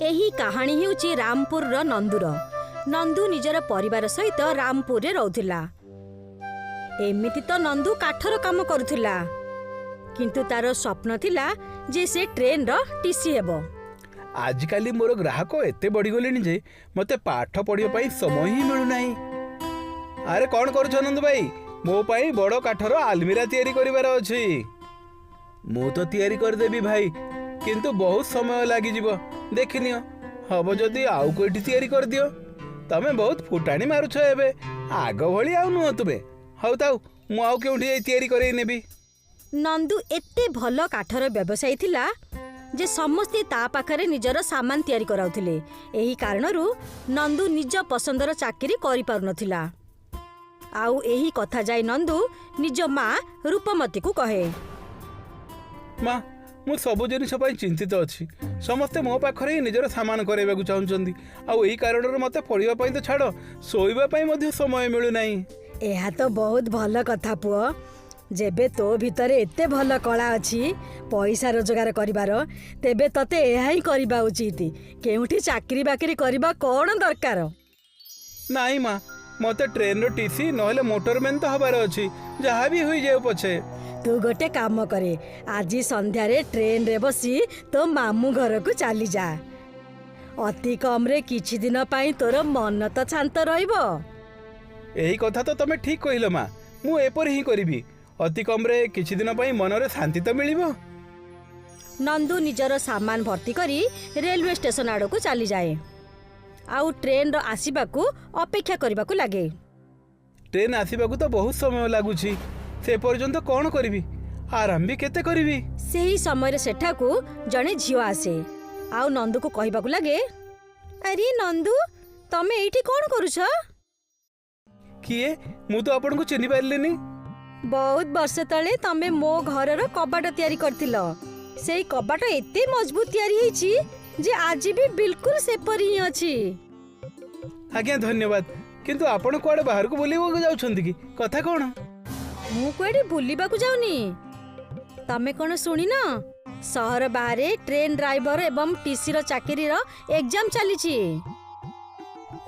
एही कहानी हेउची रामपुर रो नंदुर। नंदू निजर परिवार सहित रामपुर रे रहउथिला। एमिति तो नंदू काठर काम करुथिला, किंतु तार स्वप्न थिला जे से ट्रेन रो टीसी हेबो। आजिकाली मोर ग्राहक एते बढ़ी गलेनी जे मते पाठ पढ़िया पाई समय ही मिलु नाही। अरे कौन करूछ नंदू भाई? मो पाई बड़ काठर आलमीरा तैयारी करिवार अछि। मु तो तैयारी कर देबी भाई, किंतु बहुत समय लागी जिवो। देखिनियो हबो जदी आउ कोइठी तैयारी कर दियो। तमे बहुत फुटाणी मारुछ एबे, आग भली आउ नुह तुबे। हौ ताउ मु आउ केउठी तैयारी करई नेबी। नंदू एते भलो काठर व्यवसायी थिला जे समस्ते ता पाखरे निजर सामान तैयारी कराउथिले। एही कारणरू नंदू निज पसंदर चाकरी करि पारु नथिला। आउ एही कथा जाय नंदू निज माँ रूपमती को कहे, माँ मु सबु जिनिस पई चिंतित अछि। समस्ते मो पाखरे निजर सामान कराइबा को चाहुचंदी। आउ एही कारणरू मते पढिबा पई तो छाड़, सोइबा पई मध्ये समय मिलु नाही। एहा तो बहुत भल कथा पुओ। जेबे तो भितरे एते भल कला अछि पैसा रोजगार करिबार, तेबे तते एहा ही करिबा उचित। केउठी चाकरी बाकरी करिबा कोन दरकार? नाही माँ, मते ट्रेन रो टीसी नहले मोटरमैन तो हबार अछि। जहा भी होई जाऊ पछे। तू गोटे काम करे, आज संध्या रे ट्रेन रे बसी तो मामू घर को चली जा। अति कम रे किछि दिन पाई तोर मन तो शांत रहइबो। एही कथा तो तमे ठीक कहिलो माँ, मु एपर ही करिबी। अति कम रे किछि दिन पाई मनरे शांति तो मिलिबो। नंदू निजर सामान भर्ती करी रेलवे स्टेशन आड़ को चली जाए। आउ ट्रेन रो आसीबा को अपेक्षा करबा को लागे। ट्रेन आसीबा को तो बहुत समय लागुछि। से पर्यंत कौन करिबी? आराम भी केते करिबी। सेही समय सेठा को जने झियो आसे। आउ नंदू को कहबा को लागे, अरे नंदू तमे एठी कोन करूछ? किए? मु तो आपन को चिन्हि पारलेनी। बहुत वर्ष तले तमे मो घर रो कबाट तैयारी करथिलो। सेही कबाट एते मजबूत तैयारी हेछि जे आज भी बिल्कुल सेपरी ही अछि। आज्ञा धन्यवाद। किंतु आपण कोआडे बाहर को बोलिबो जाउछंती कि? कथा कोन? मु कोआडे बुलिबा को जाउनी। तमे कोन सुनी न? शहर बाहरे ट्रेन ड्राइवर एवं टीसी रो चाकरी रो एग्जाम चली छी।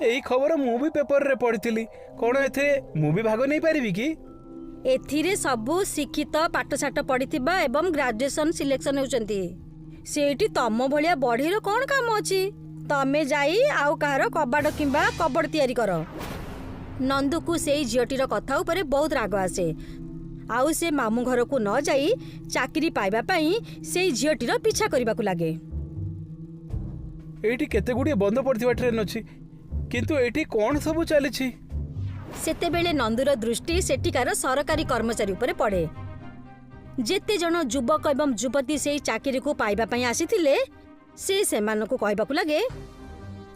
एही खबर मु भी पेपर रे पढिथिली। कोन एथे मु भी भाग नै पारिबी कि? एथिरे सबु शिक्षित पाठशाठ पढ़िथिबा एवं ग्रेजुएशन सिलेक्शन होचंती। सेठी तम भलिया बढ़ीर कोन काम अछि? तमे जाई आउ कहार कबाड़ किंबा कबड़ तैयारी करो। नंदू को सेई झियोटीर कथा उपरे बहुत राग आसे। आउ से मामू घर को न जाई चाकरी पाइबा पई सेई झियोटीर पीछा करबा को लागे। एठी केते गुडी बंद पड़थिबा ट्रेन अछि, किंतु एठी कोन सब चली छी? सेते बेले नंदूर दृष्टि सेठिकार सरकारी कर्मचारी उपरे पड़े। जेते जन युवक एवं युवती से चाकरी को पाइबा पई आसीथिले, से सेमान को कहबा को लागे,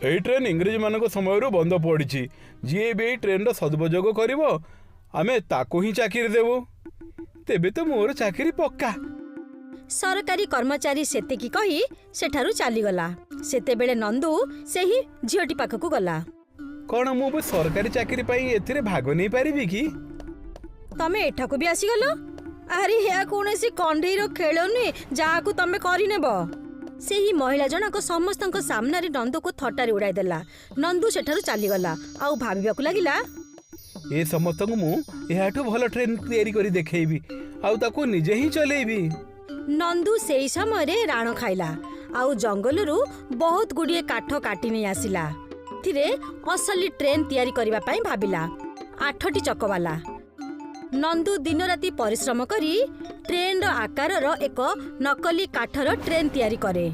एही ट्रेन इंग्रेज मानको समय रो बंद पड़िछि। जे बे ट्रेन रो सदुपयोग करिवो आमे ताको ही चाकरी देबो। तेबे तो मोर चाकरी पक्का। सरकारी कर्मचारी सेते की कही सेठारु चाली गला। सेते बेले नंदू सेही झियोटी पाखकु गला। कोन मु बे सरकारी चाकरी पई एथिरे भाग नै पारिबी कि? तमे एठाकु भी आसी गलो? अरे या कोनसी कंढई रो खेल नुहे जाकु तमे करि नेबो। सेही महिला जनक समस्तक सामने रे नंदू को थटारी उड़ाई देला। नंदू सेठारु चाली गला। आउ भाबिबा को लागिला, ए समस्तक मु एहाठु भलो ट्रेन तैयारी करी देखैबी। आउ ताको निजे ही चलेबी। नंदू सेही समय रे राण खाइला। आउ जंगलरू बहुत गुडिए काठ काटी नै आसिला। थिरे असली ट्रेन तैयारी करिबा पई भाबिला। 8टी चक वाला। नंदू दिन राति परिश्रम करी ट्रेन रो आकार रो एक नकली काठर ट्रेन तैयारी करे,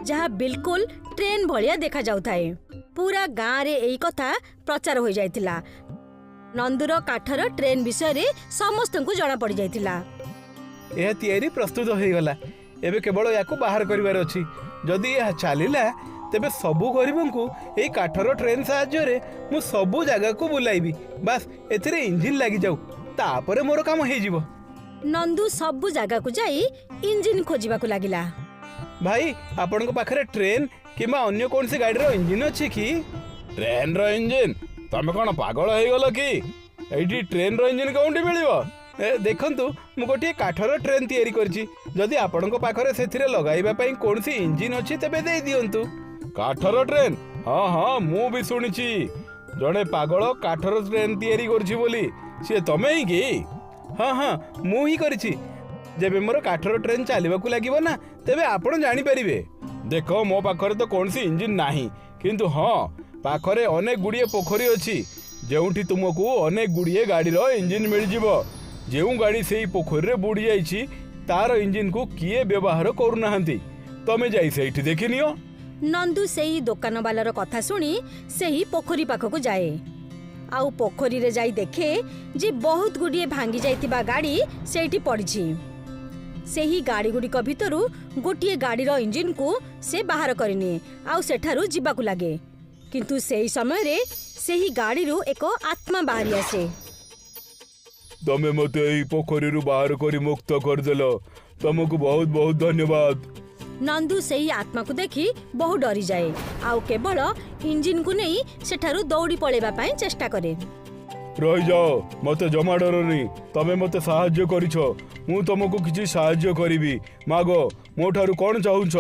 जहा बिल्कुल ट्रेन भलिया देखा जाउथाए। पूरा गाँ रे एई कथा प्रचार हो जाइतिला। नंदूर काठर ट्रेन विषय रे समस्त को जाना पड़ जाइतिला। यह तैयारी प्रस्तुत हो गला। एबे केवल याको बाहर करिवार अछि। जदि यह चलिला तेबे सबु गरीबों को एई काठर ट्रेन साहाय्य रे मु सबु जगह को बुलाइबी। बस एथिरे इंजिन लागि जाऊ, तापरे मोर काम हे जिवो। नंदू सबु जगह को जाई इंजिन खोजिबा को लागिला। भाई आपन को पाखरे ट्रेन किबा अन्य कोन से गाड़ी रो इंजिन अछि कि? ट्रेन रो इंजिन? तमे कोन पागल हे गेलो कि? एठी ट्रेन रो इंजिन कोउंडी मिलिबो? देखंतु मु गोटे काठर ट्रेन तैयारी करछि। जदि आपन को पाखरे सेथिरे लगाइबा पई कोनसी इंजिन अछि तेबे दे दियंतु। କାଠର ଟ୍ରେନ୍? ହଁ ହଁ, ମୁଁ ବି ଶୁଣିଛି ଜଣେ ପାଗଳ କାଠର ଟ୍ରେନ୍ ତିଆରି କରୁଛି ବୋଲି। ସିଏ ତମେ ହିଁ କି? ହଁ ହଁ, ମୁଁ ହିଁ କରିଛି। ଯେବେ ମୋର କାଠର ଟ୍ରେନ୍ ଚାଲିବାକୁ ଲାଗିବ ନା, ତେବେ ଆପଣ ଜାଣିପାରିବେ। ଦେଖ, ମୋ ପାଖରେ ତ କୌଣସି ଇଞ୍ଜିନ୍ ନାହିଁ, କିନ୍ତୁ ହଁ, ପାଖରେ ଅନେକ ଗୁଡ଼ିଏ ପୋଖରୀ ଅଛି ଯେଉଁଠି ତୁମକୁ ଅନେକ ଗୁଡ଼ିଏ ଗାଡ଼ିର ଇଞ୍ଜିନ୍ ମିଳିଯିବ। ଯେଉଁ ଗାଡ଼ି ସେଇ ପୋଖରୀରେ ବୁଡ଼ି ଯାଇଛି ତାର ଇଞ୍ଜିନ୍କୁ କିଏ ବ୍ୟବହାର କରୁନାହାନ୍ତି, ତମେ ଯାଇ ସେଇଠି ଦେଖିନିଅ। ନନ୍ଦୁ ସେଇ ଦୋକାନବାଲାର କଥା ଶୁଣି ସେହି ପୋଖରୀ ପାଖକୁ ଯାଏ। ଆଉ ପୋଖରୀରେ ଯାଇ ଦେଖେ ଯେ ବହୁତ ଗୁଡ଼ିଏ ଭାଙ୍ଗି ଯାଇଥିବା ଗାଡ଼ି ସେଇଠି ପଡ଼ିଛି। ସେହି ଗାଡ଼ିଗୁଡ଼ିକ ଭିତରୁ ଗୋଟିଏ ଗାଡ଼ିର ଇଞ୍ଜିନ୍କୁ ସେ ବାହାର କରିନିଏ ଆଉ ସେଠାରୁ ଯିବାକୁ ଲାଗେ। କିନ୍ତୁ ସେହି ସମୟରେ ସେହି ଗାଡ଼ିରୁ ଏକ ଆତ୍ମା ବାହାରି ଆସେ। ତମେ ମୋତେ ଏହି ପୋଖରୀରୁ ବାହାର କରି ମୁକ୍ତ କରିଦେଲ, ତମକୁ ବହୁତ ବହୁତ ଧନ୍ୟବାଦ। ନନ୍ଦୁ ସେହି ଆତ୍ମାକୁ ଦେଖି ବହୁ ଡରିଯାଏ ଆଉ କେବଳ ଇଞ୍ଜିନ୍କୁ ନେଇ ସେଠାରୁ ଦୌଡ଼ି ପଳେଇବା ପାଇଁ ଚେଷ୍ଟା କରେ। ରହିଯାଅ, ମୋତେ ଜମା ଡରନି। ତମେ ମୋତେ ସାହାଯ୍ୟ କରିଛ, ମୁଁ ତମକୁ କିଛି ସାହାଯ୍ୟ କରିବି। ମାଗ, ମୋ ଠାରୁ କ'ଣ ଚାହୁଁଛ?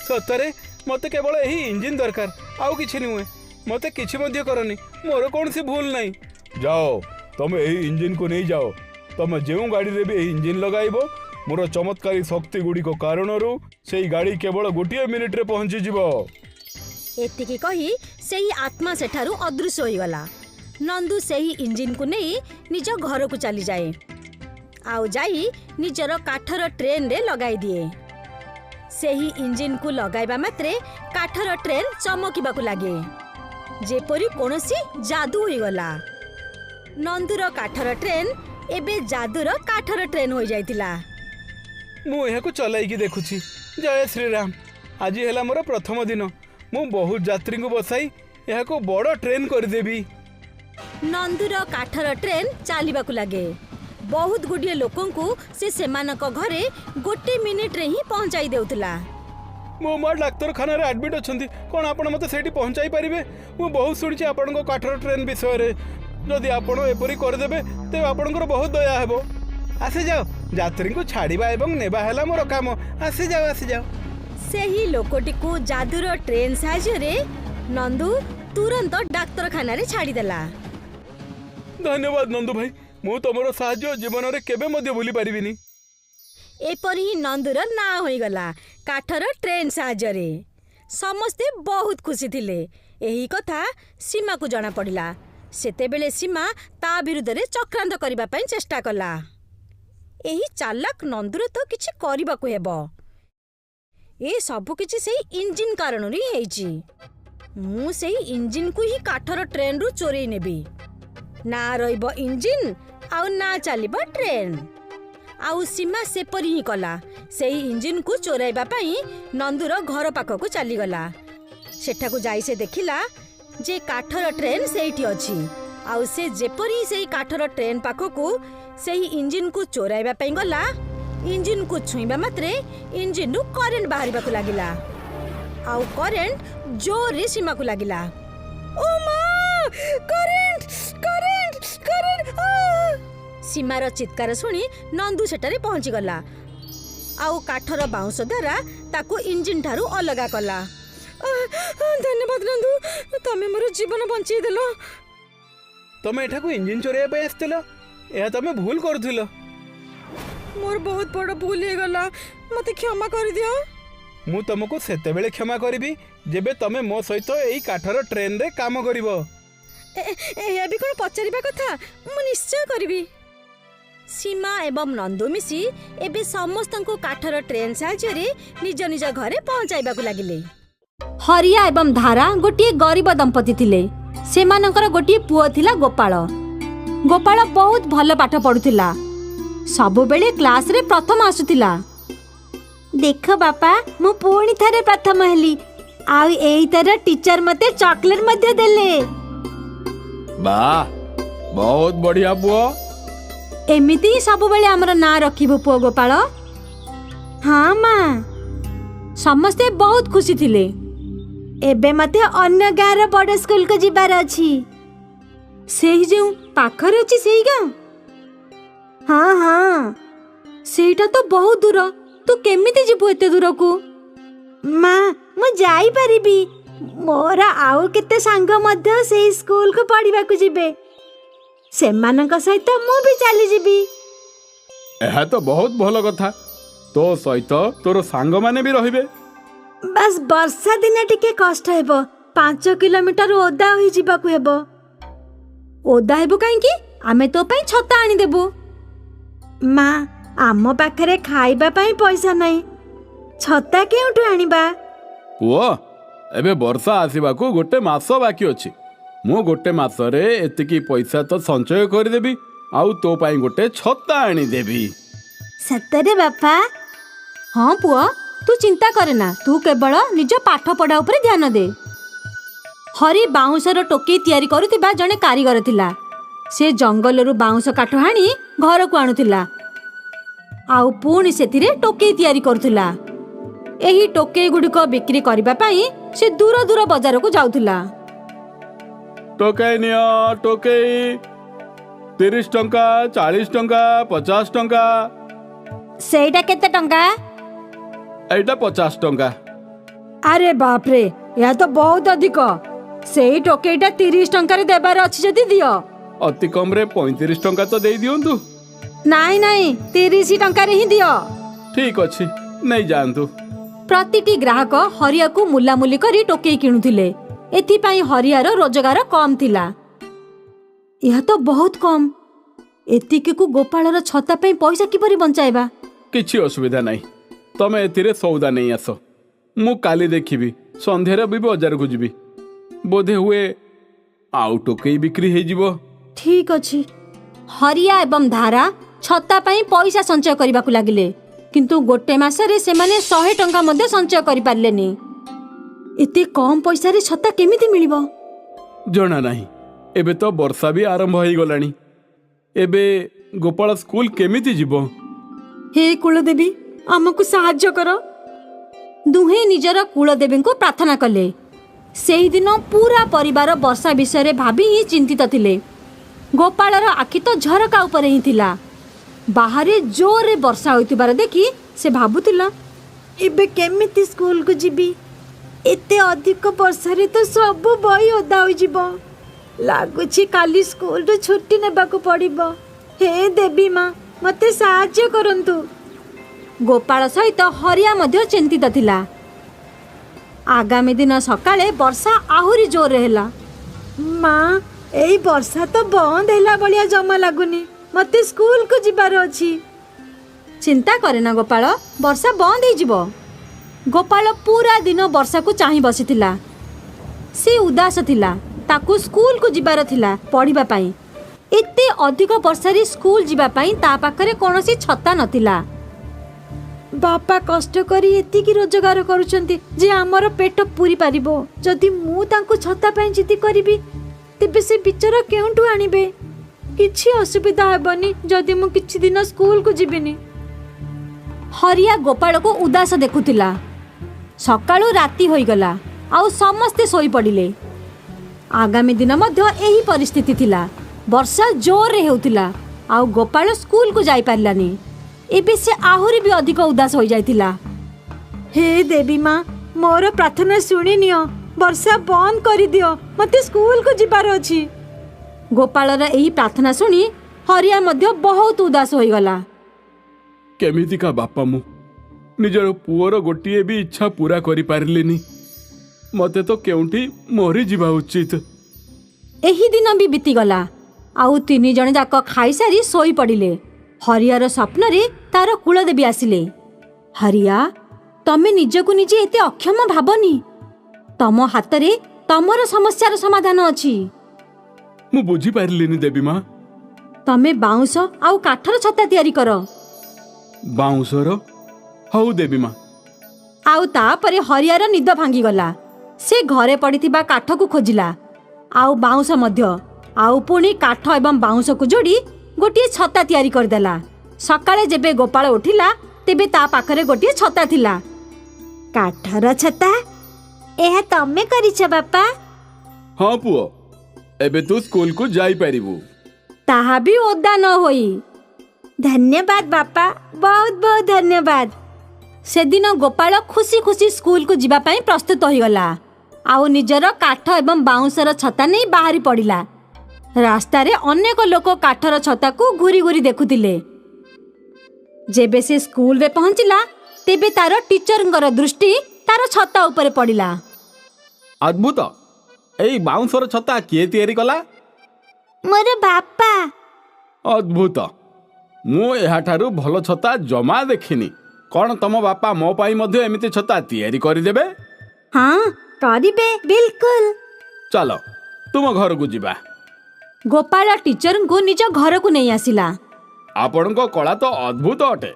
ସତରେ ମୋତେ କେବଳ ଏହି ଇଞ୍ଜିନ୍ ଦରକାର, ଆଉ କିଛି ନୁହେଁ। ମୋତେ କିଛି ମଧ୍ୟ କରନି, ମୋର କୌଣସି ଭୁଲ ନାହିଁ। ଯାଅ, ତମେ ଏହି ଇଞ୍ଜିନ୍କୁ ନେଇଯାଅ। ତମେ ଯେଉଁ ଗାଡ଼ିରେ ବି ଏହି ଇଞ୍ଜିନ୍ ଲଗାଇବ, ମୋର ଚମତ୍କାରୀ ଶକ୍ତି ଗୁଡ଼ିକ କାରଣରୁ ସେଇ ଗାଡ଼ି କେବଳ ଗୋଟିଏ ମିନିଟ୍ରେ ପହଞ୍ଚିଯିବ। ଏତିକି କହି ସେହି ଆତ୍ମା ସେଠାରୁ ଅଦୃଶ୍ୟ ହୋଇଗଲା। ନନ୍ଦୁ ସେହି ଇଞ୍ଜିନ୍କୁ ନେଇ ନିଜ ଘରକୁ ଚାଲିଯାଏ ଆଉ ଯାଇ ନିଜର କାଠର ଟ୍ରେନ୍ରେ ଲଗାଇ ଦିଏ। ସେହି ଇଞ୍ଜିନ୍କୁ ଲଗାଇବା ମାତ୍ରେ କାଠର ଟ୍ରେନ୍ ଚମକିବାକୁ ଲାଗେ, ଯେପରି କୌଣସି ଯାଦୁ ହୋଇଗଲା। ନନ୍ଦୁର କାଠର ଟ୍ରେନ୍ ଏବେ ଯାଦୁର କାଠର ଟ୍ରେନ୍ ହୋଇଯାଇଥିଲା। ମୁଁ ଏହାକୁ ଚଲାଇକି ଦେଖୁଛି। ଜୟ ଶ୍ରୀରାମ। ଆଜି ହେଲା ମୋର ପ୍ରଥମ ଦିନ। ମୁଁ ବହୁତ ଯାତ୍ରୀଙ୍କୁ ବସାଇ ଏହାକୁ ବଡ଼ ଟ୍ରେନ୍ କରିଦେବି। ନନ୍ଦୁର କାଠର ଟ୍ରେନ୍ ଚାଲିବାକୁ ଲାଗେ। ବହୁତ ଗୁଡ଼ିଏ ଲୋକଙ୍କୁ ସେ ସେମାନଙ୍କ ଘରେ ଗୋଟେ ମିନିଟ୍ରେ ହିଁ ପହଞ୍ଚାଇ ଦେଉଥିଲା। ମୋ ମା ଡାକ୍ତରଖାନାରେ ଆଡମିଟ୍ ଅଛନ୍ତି, କ'ଣ ଆପଣ ମୋତେ ସେଇଠି ପହଞ୍ଚାଇ ପାରିବେ? ମୁଁ ବହୁତ ଶୁଣିଛି ଆପଣଙ୍କ କାଠର ଟ୍ରେନ୍ ବିଷୟରେ। ଯଦି ଆପଣ ଏପରି କରିଦେବେ ତେବେ ଆପଣଙ୍କର ବହୁତ ଦୟା ହେବ। ଆସିଯାଅ, ଯାତ୍ରୀଙ୍କୁ ଛାଡ଼ିବା ଏବଂ ନେବା ହେଲା ମୋର କାମ। ଆସିଯାଅ ଆସିଯାଅ। ସେହି ଲୋକଟିକୁ ଯାଦୁର ଟ୍ରେନ୍ ସାହାଯ୍ୟରେ ନନ୍ଦୁ ତୁରନ୍ତ ଡାକ୍ତରଖାନାରେ ଛାଡ଼ିଦେଲା। ଧନ୍ୟବାଦ ନନ୍ଦୁ ଭାଇ, ମୁଁ ତମର ସାହାଯ୍ୟ ଜୀବନରେ କେବେ ମଧ୍ୟ ଭୁଲି ପାରିବିନି। ଏପରି ହିଁ ନନ୍ଦୁର ନାଁ ହୋଇଗଲା, କାଠର ଟ୍ରେନ୍ ସାହାଯ୍ୟରେ। ସମସ୍ତେ ବହୁତ ଖୁସି ଥିଲେ। ଏହି କଥା ସୀମାକୁ ଜଣାପଡ଼ିଲା। ସେତେବେଳେ ସୀମା ତା ବିରୁଦ୍ଧରେ ଚକ୍ରାନ୍ତ କରିବା ପାଇଁ ଚେଷ୍ଟା କଲା। ଏହି ଚାଲାକ ନନ୍ଦୁର ତ କିଛି କରିବାକୁ ହେବ। ଏ ସବୁ କିଛି ସେଇ ଇଞ୍ଜିନ୍ କାରଣରୁ ହିଁ ହେଇଛି। ମୁଁ ସେଇ ଇଞ୍ଜିନ୍କୁ ହିଁ କାଠର ଟ୍ରେନ୍ରୁ ଚୋରେଇ ନେବି। ନା ରହିବ ଇଞ୍ଜିନ୍ ଆଉ ନା ଚାଲିବ ଟ୍ରେନ୍। ଆଉ ସୀମା ସେପରି ହିଁ କଲା। ସେଇ ଇଞ୍ଜିନ୍କୁ ଚୋରାଇବା ପାଇଁ ନନ୍ଦୁର ଘର ପାଖକୁ ଚାଲିଗଲା। ସେଠାକୁ ଯାଇ ସେ ଦେଖିଲା ଯେ କାଠର ଟ୍ରେନ୍ ସେଇଠି ଅଛି। ଆଉ ସେ ଯେପରି ସେଇ କାଠର ଟ୍ରେନ୍ ପାଖକୁ ସେହି ଇଞ୍ଜିନ୍କୁ ଚୋରାଇବା ପାଇଁ ଗଲା, ଇଞ୍ଜିନ୍କୁ ଛୁଇଁବା ମାତ୍ରେ ଇଞ୍ଜିନ୍ରୁ କରେଣ୍ଟ ବାହାରିବାକୁ ଲାଗିଲା। ଆଉ କରେଣ୍ଟ ଜୋରରେ ସୀମାକୁ ଲାଗିଲା। ଓ ମା! କରେଣ୍ଟ! କରେଣ୍ଟ! କରେଣ୍ଟ! ସୀମାର ଚିତ୍କାର ଶୁଣି ନନ୍ଦୁ ସେଠାରେ ପହଞ୍ଚିଗଲା ଆଉ କାଠର ବାଉଁଶ ଦ୍ୱାରା ତାକୁ ଇଞ୍ଜିନ୍ ଠାରୁ ଅଲଗା କଲା। ଧନ୍ୟବାଦ ନନ୍ଦୁ, ତମେ ମୋର ଜୀବନ ବଞ୍ଚେଇଦେଲ। ତମେ ଏଠାକୁ ଇଞ୍ଜିନ୍ ଚୋରାଇବା ପାଇଁ ଆସିଥିଲ? ଏହା ତମେ ଭୁଲ କରୁଥିଲ। ମୋର ବହୁତ ବଡ଼ ଭୁଲ ହେଇଗଲା, ମୋତେ କ୍ଷମା କରିଦିଅ। ମୁଁ ତମକୁ ସେତେବେଳେ କ୍ଷମା କରିବି ଯେବେ ତମେ ମୋ ସହିତ ଏଇ କାଠର ଟ୍ରେନ୍ରେ କାମ କରିବ। ଏହା ବି କ'ଣ ପଚାରିବା କଥା? ମୁଁ ନିଶ୍ଚୟ କରିବି। ସୀମା ଏବଂ ନନ୍ଦୁ ମିଶି ଏବେ ସମସ୍ତଙ୍କୁ କାଠର ଟ୍ରେନ୍ ସାହାଯ୍ୟରେ ନିଜ ନିଜ ଘରେ ପହଞ୍ଚାଇବାକୁ ଲାଗିଲେ। ହରିଆ ଏବଂ ଧାରା ଗୋଟିଏ ଗରିବ ଦମ୍ପତି ଥିଲେ। ସେମାନଙ୍କର ଗୋଟିଏ ପୁଅ ଥିଲା ଗୋପାଳ। ଗୋପାଳ ବହୁତ ଭଲ ପାଠ ପଢୁଥିଲା, ସବୁବେଳେ କ୍ଲାସରେ ପ୍ରଥମ ଆସୁଥିଲା। ଦେଖ ବାପା, ମୁଁ ପୁଣି ଥରେ ପ୍ରଥମ ହେଲି ଆଉ ଏଇଥର ଟିଚର ମୋତେ ଚକୋଲେଟ୍ ମଧ୍ୟ ଦେଲେ। ବାଃ, ବହୁତ ବଢିଆ ପୁଅ। ଏମିତି ସବୁବେଳେ ଆମର ନାଁ ରଖିବୁ ପୁଅ ଗୋପାଳ। ହଁ ମା। ସମସ୍ତେ ବହୁତ ଖୁସି ଥିଲେ। ଏବେ ମୋତେ ଅନ୍ୟ ଗାଁର ବଡ଼ ସ୍କୁଲକୁ ଯିବାର ଅଛି। ସେହି ଯେଉଁ ପାଖରେ ଅଛି ସେଇ ଗାଁ? ହଁ ହଁ, ସେଇଟା ତ ବହୁତ ଦୂର। ତୁ କେମିତି ଯିବୁ ଏତେ ଦୂରକୁ? ମା, मु जाई परिबी मोर आउ केते सांग मध्य सेई स्कूल को पढ़िबा को जिबे सेमानक सहित मु भी चली जिबी। यह तो बहुत भल कथा तो सहित तोर सांग माने भी रहिबे। बस वर्षा दिने टिके कष्ट हेबो 5 किलोमीटर ओदा होई जिबा को हेबो। ओदा हेबो काई की आमे तो पई छता आनी देबो। मां आम पाखरे खाइबा पई पैसा नाही छता केउठु आनिबा। पुओ एबे वर्षा आसीबा को गोटे मास बाकी अछि मु गोटे मासरे एतिकी पैसा तो संचय कर देबी आउ तो पाई गोटे छता आनी देबी। सतरे बापा। हाँ पुआ तू चिंता करना तू केवल निज पाठ पढ़ा उपरे ध्यान दे। हरि बाउंसर टोकई तैयारी करुथिबा जने कारीगर थिला। से जंगलरू बाउंस काठ हाणी घर को आणुथिला आउ पुणी सेथिरे टोकई तैयारी करुथिला। एही टोकई गुडिक बिक्री करिबा पई से दूर दूर बाजार को जाउथिला। टोकई नियो टोकई 30 टंका 40 टंका 50 टंका। सेटा केते टंका? एटा 50 टंका। अरे बाप रे या तो बहुत अधिक। सेई टोकईटा 30 टंका रे देबार अछि जदी दियो। अति कम रे 35 टंका तो दे दियंतु। नाई नाई 30 टंका रे ही दियो। ठीक अछि नहीं जानतु। प्रतिटी ग्राहक हरिया को मुलामुली करी टोकई किणुथिले। एथि पई हरियार रोजगार कम थिला। यह तो बहुत कम। एतिके को गोपालर छता पई पैसा किपरि बंचाइबा? किछि असुविधा नहीं तमे एथिरे सौदा नहीं आस मु काली देखिबी संध्यारे भी बाजार को जीबी बोधे हुए आउ टोकई बिक्री हे जिवो। ठीक अछि। हरिया एवं धारा छता पई पैसा संचय करबा को लागिले किंतु गोटे मासरे से माने 100 टंका मध्ये संचय करि पारलेनी। एते कम पैसा रे छता केमिति मिलिबो जणा नहीं। एबे तो वर्षा भी आरंभ होई गलानी एबे गोपाल स्कूल केमिति जीवो? हे कुलदेवी हमकु सहाय्य कर। दुहे निजर कुलदेवी को प्रार्थना कले। सेही दिन पूरा परिवार वर्षा विषय भाभी ही चिंतित थिले। गोपालर आखि तो झरका ऊपर ही थिला। बाहरे जोरे वर्षा होइतिबार देखि से भाबुतिला एबे केमिति स्कूल को जिबी। एते अधिक वर्षा रे तो सब बही ओदा होई जिवो। लागुछि काली स्कूल रे छुट्टी नेबा को पड़िबो। हे देवी मां मते सहाय्य करंतु। गोपाल सहित हरिया मध्य चिंतित थिला। आगामी दिन सकाळे वर्षा आहुरी जोर हेला। मां एई वर्षा तो बंद हैला बलिया जमा लागुनी मते स्कूल को जिबार अछि। चिंता करे ना गोपाल वर्षा बंद ही जिवो। गोपाल पूरा दिन वर्षा को चाहि बसिथिला। से उदास थिला ताकू स्कूल को जिबार थिला पढ़िबा पई। एते अधिक वर्षा रे स्कूल जिबा पई ता पाखरे कोनोसी छता नथिला। बापा कष्ट करी एति की रोजगार करूचंती जे हमर पेट पूरी पारिबो। जदि मु तांको छता पई जिति करिबी तेबे से बिचारा केउंटू आनिबे? किछि असुविधा हेबनी जदि मु किछि दिन स्कूल को जिबिनी। हरिया गोपाल को उदास देखुतिला। सकाळू राती होई गला आउ समस्ते सोई पडिले। आगामी दिन मध्य एही परिस्थिति थिला। वर्षा जोर रे हेउतिला आउ गोपाल स्कूल को जाई पारलानी। एबे से आहुरी भी अधिक उदास हो जाइतिला। हे देवी मां मोर प्रार्थना सुनि नियो वर्षा बंद करि दियो मते स्कूल को जिबार अछि। गोपालर एही प्रार्थना सुनी हरिया मध्य बहुत उदास होई गला। केमिति का बापा मु निजर पुअर गोटिए भी इच्छा पूरा करि पारलेनी मते तो केउंठी मोरी जिबा उचित। एही दिन भी बीती गला आउ 3 जण जाक खाई सारी सोई पडिले। हरियार स्वप्न रे तार कुलदेवी आसिले। हरिया तमे निजको निजे एते अक्षम भाबनी। तम हाथ रे तमर समस्यार समाधान अछि। मु बुझी पारलिनी देवी मां। तमे बाउंस आउ काठर छता तयारी करो। बाउंसर हौ देवी मां। आउ तापरे हरियार निद भांगी गला। से घरे पड़िथिबा काठ को खोजिला आउ बाउंस मध्य आउ पुणी काठ एवं बाउंस को जोड़ी गोटे छता तयारी करदेला। सकाळे जेबे गोपाल उठिला तेबे ता पाखरे गोटे छता थिला। काठर छता एहा तमे करिछ बापा? हाँ पुओ एबे तू स्कूल को जाई पारिबू। ताहा भी ओदा न होई। धन्यवाद बापा बहुत बहुत धन्यवाद। सेदिन गोपाल खुशी खुशी स्कूल को जीवा पाई प्रस्तुत होइगला आउ निजर काठ एवं बाउंसर छता नहीं बाहरी पड़िला। रास्तारे अनेक लोक काठर छता को घूरी घूरी देखुतिले। जेबे से स्कूल रे पहुंचिला तेबे तार टीचरंकर दृष्टि तार छता ऊपर पड़िला। अद्भुत, एई बाउंसर छता किए तैयारी कला? मोर बापा। अद्भुत, मु एहाठारु भल छता जमा देखिनी। कौन तम बापा मो पाई मध्य एमिति छता तैयारी करिदेबे? हाँ करिबे, बिल्कुल। चलो तुम घर को जीवा। गोपाल टीचर को निज घर को नहीं आसिला। आपण को कला तो अद्भुत अटे।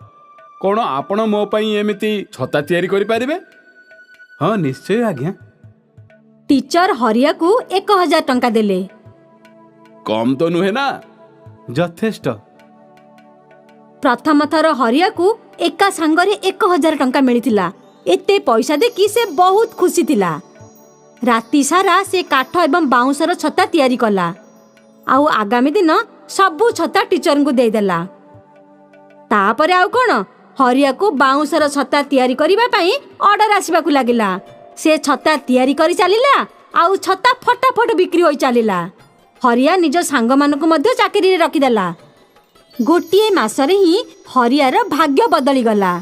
कौन आपण मो पाई एमिति छता तैयारी करि पारिबे? हाँ निश्चय आज्ञा। टीचर हरिया को 1000 टंका देले। कम तो नुहे ना? यथेष्ट। प्रथम थर हरिया को एका सांगरे 1000 टंका मिलिथिला। एते पैसा देखि से बहुत खुशी थिला। राति सारा से काठ एवं बाउंसर छता तैयारी कला आउ आगामी दिन सबु छता टीचर को देदेला। तापरे आउ कोन हरिया को बाउंसर छता तैयारी करिबा पई ऑर्डर आसीबा को लागिला। से छता तैयारी करि चलिला आउ छता फटाफट बिक्री होई चलिला। हरिया निज सांग मानकु मध्य चाकरी रे रखिदेला। गोटिए मासरे ही हरियार भाग्य बदली गला।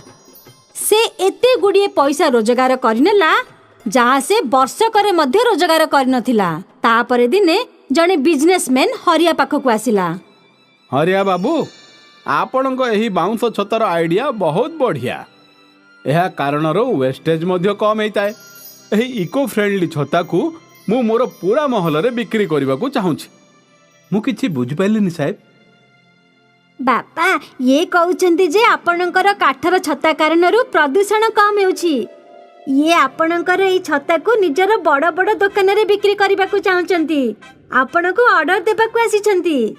से एते गुड़िए पैसा रोजगार करनेला जहाँ से वर्षकर मध्य रोजगार करनथिला। तापरे दिने जने बिजनेसमैन हरिया पाखक आसिला। हरिया बाबू, आपणको एही बाउंस छतार आइडिया बहुत बढ़िया। यह कारणर वेस्टेज मध्य कम होता है। एही इको फ्रेंडली छता को मु मोर पूरा महल रे बिक्री करबा को चाहूछि। मु किछि बुझि पाइलिनि साहेब। बापा ये कहउछन्ती जे आपणकर काठर छता कारणरू प्रदूषण कम हेउछि। ये आपणकर एई छता को निजर बड़ बड़ दुकान रे बिक्री करबा को चाहउछन्ती। आपणको ऑर्डर देबा को आसीछन्ती।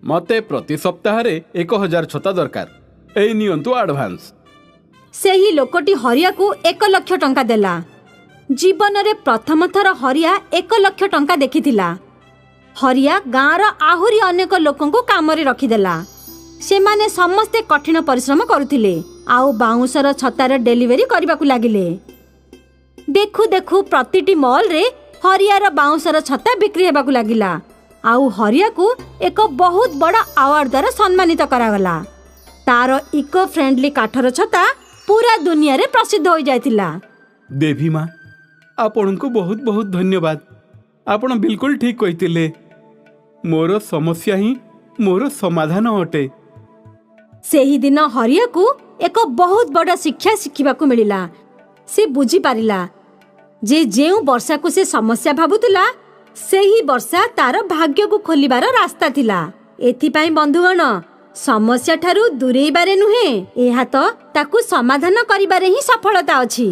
मते प्रति सप्ताह रे 1000 छता दरकार। एई नियंतु एडवांस। सेही लोकटी हरिया को 1 लाख टंका देला। जीवन रे प्रथम थर हरिया 1 लाख टंका देखिथिला। हरिया गाँर आहुरी अनेक लोकों को काम रे रखिदेला। सेमाने समस्ते कठिन परिश्रम करुथिले आउ बाउंसर छतार डेलीवरी करबा को लागिले। देखु देखु प्रतिटी मॉल रे हरियार बाउंसर छता बिक्री हेबा को लागिला आउ हरिया को एक बहुत बड़ा अवार्ड द्वारा सम्मानित करागला। तार इको फ्रेंडली काठर छता पूरा दुनिया रे प्रसिद्ध हो जायतिला। देवी माँ, आपण को बहुत बहुत धन्यवाद। आपण बिल्कुल ठीक कहितिले। मोर समस्या ही मोर समाधान अटे। सेही दिन हरिया को एक बहुत बड़ा शिक्षा शिखिबा को मिलिला। से बुझी पारिला जे जेउ वर्षा को से समस्या भाबुतला सेही वर्षा तार भाग्य को खोलिबार रास्ता थिला। एथिपाई बंधुगण, समस्या ठारू दूरेइबारे नुहे, एहा तो ताकू समाधान करिबारे ही सफलता अछि।